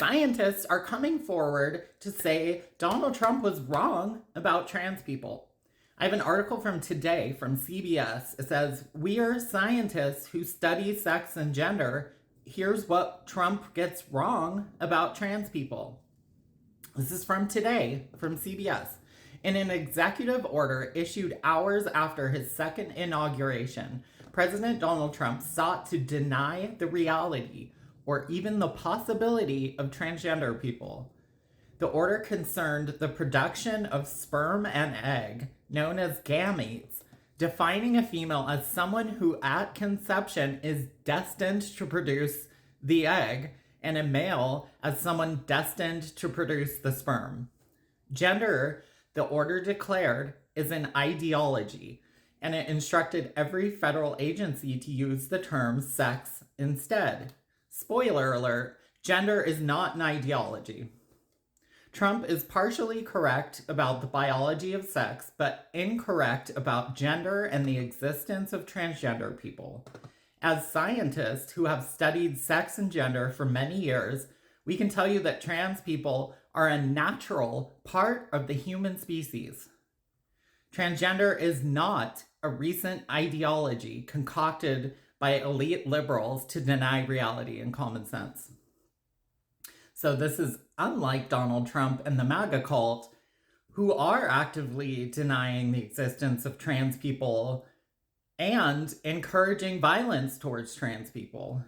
scientists are coming forward to say Donald Trump was wrong about trans people. I have an article from today from CBS. It says, "We are scientists who study sex and gender. Here's what Trump gets wrong about trans people." This is from today from CBS. In an executive order issued hours after his second inauguration, President Donald Trump sought to deny the reality or even the possibility of transgender people. The order concerned the production of sperm and egg, known as gametes, defining a female as someone who at conception is destined to produce the egg, and a male as someone destined to produce the sperm. Gender, the order declared, is an ideology, and it instructed every federal agency to use the term sex instead. Spoiler alert, gender is not an ideology. Trump is partially correct about the biology of sex, but incorrect about gender and the existence of transgender people. As scientists who have studied sex and gender for many years, we can tell you that trans people are a natural part of the human species. Transgender is not a recent ideology concocted by elite liberals to deny reality and common sense. So this is unlike Donald Trump and the MAGA cult, who are actively denying the existence of trans people and encouraging violence towards trans people.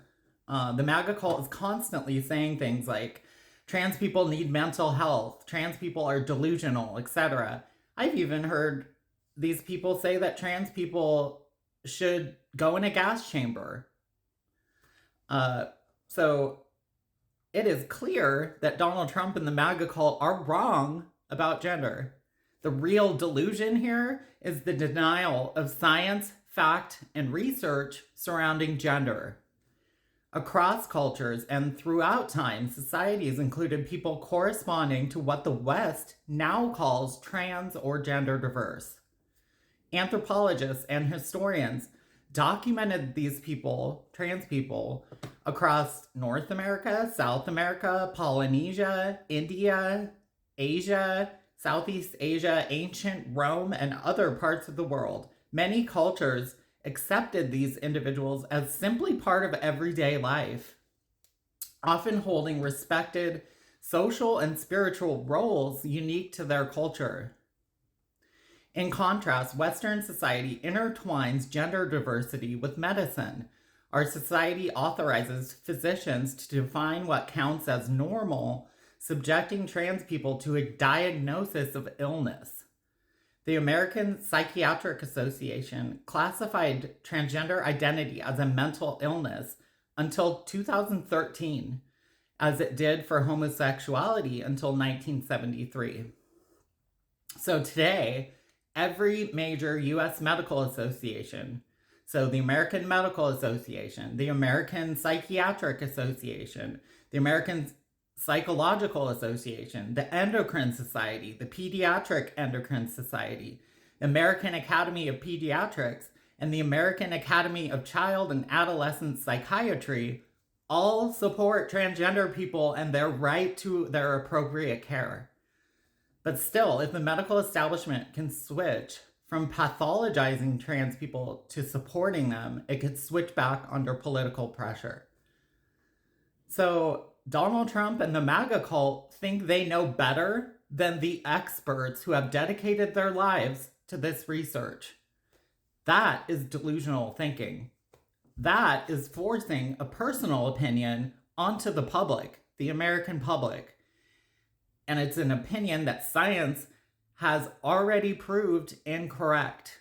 The MAGA cult is constantly saying things like, trans people need mental health, trans people are delusional, etc. I've even heard these people say that trans people should go in a gas chamber. So it is clear that Donald Trump and the MAGA cult are wrong about gender. The real delusion here is the denial of science, fact, and research surrounding gender. Across cultures and throughout time, society has included people corresponding to what the West now calls trans or gender diverse. Anthropologists and historians documented these people, trans people, across North America, South America, Polynesia, India, Asia, Southeast Asia, ancient Rome, and other parts of the world. Many cultures accepted these individuals as simply part of everyday life, often holding respected social and spiritual roles unique to their culture. In contrast, Western society intertwines gender diversity with medicine. Our society authorizes physicians to define what counts as normal, subjecting trans people to a diagnosis of illness. The American Psychiatric Association classified transgender identity as a mental illness until 2013, as it did for homosexuality until 1973. So today, every major U.S. medical association, so the American Medical Association, the American Psychiatric Association, the American Psychological Association, the Endocrine Society, the Pediatric Endocrine Society, the American Academy of Pediatrics, and the American Academy of Child and Adolescent Psychiatry all support transgender people and their right to their appropriate care. But still, if the medical establishment can switch from pathologizing trans people to supporting them, it could switch back under political pressure. So Donald Trump and the MAGA cult think they know better than the experts who have dedicated their lives to this research. That is delusional thinking. That is forcing a personal opinion onto the public, the American public. And it's an opinion that science has already proved incorrect.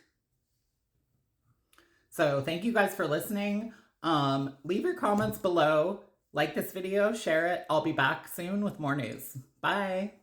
So thank you guys for listening. Leave your comments below. Like this video, share it. I'll be back soon with more news. Bye.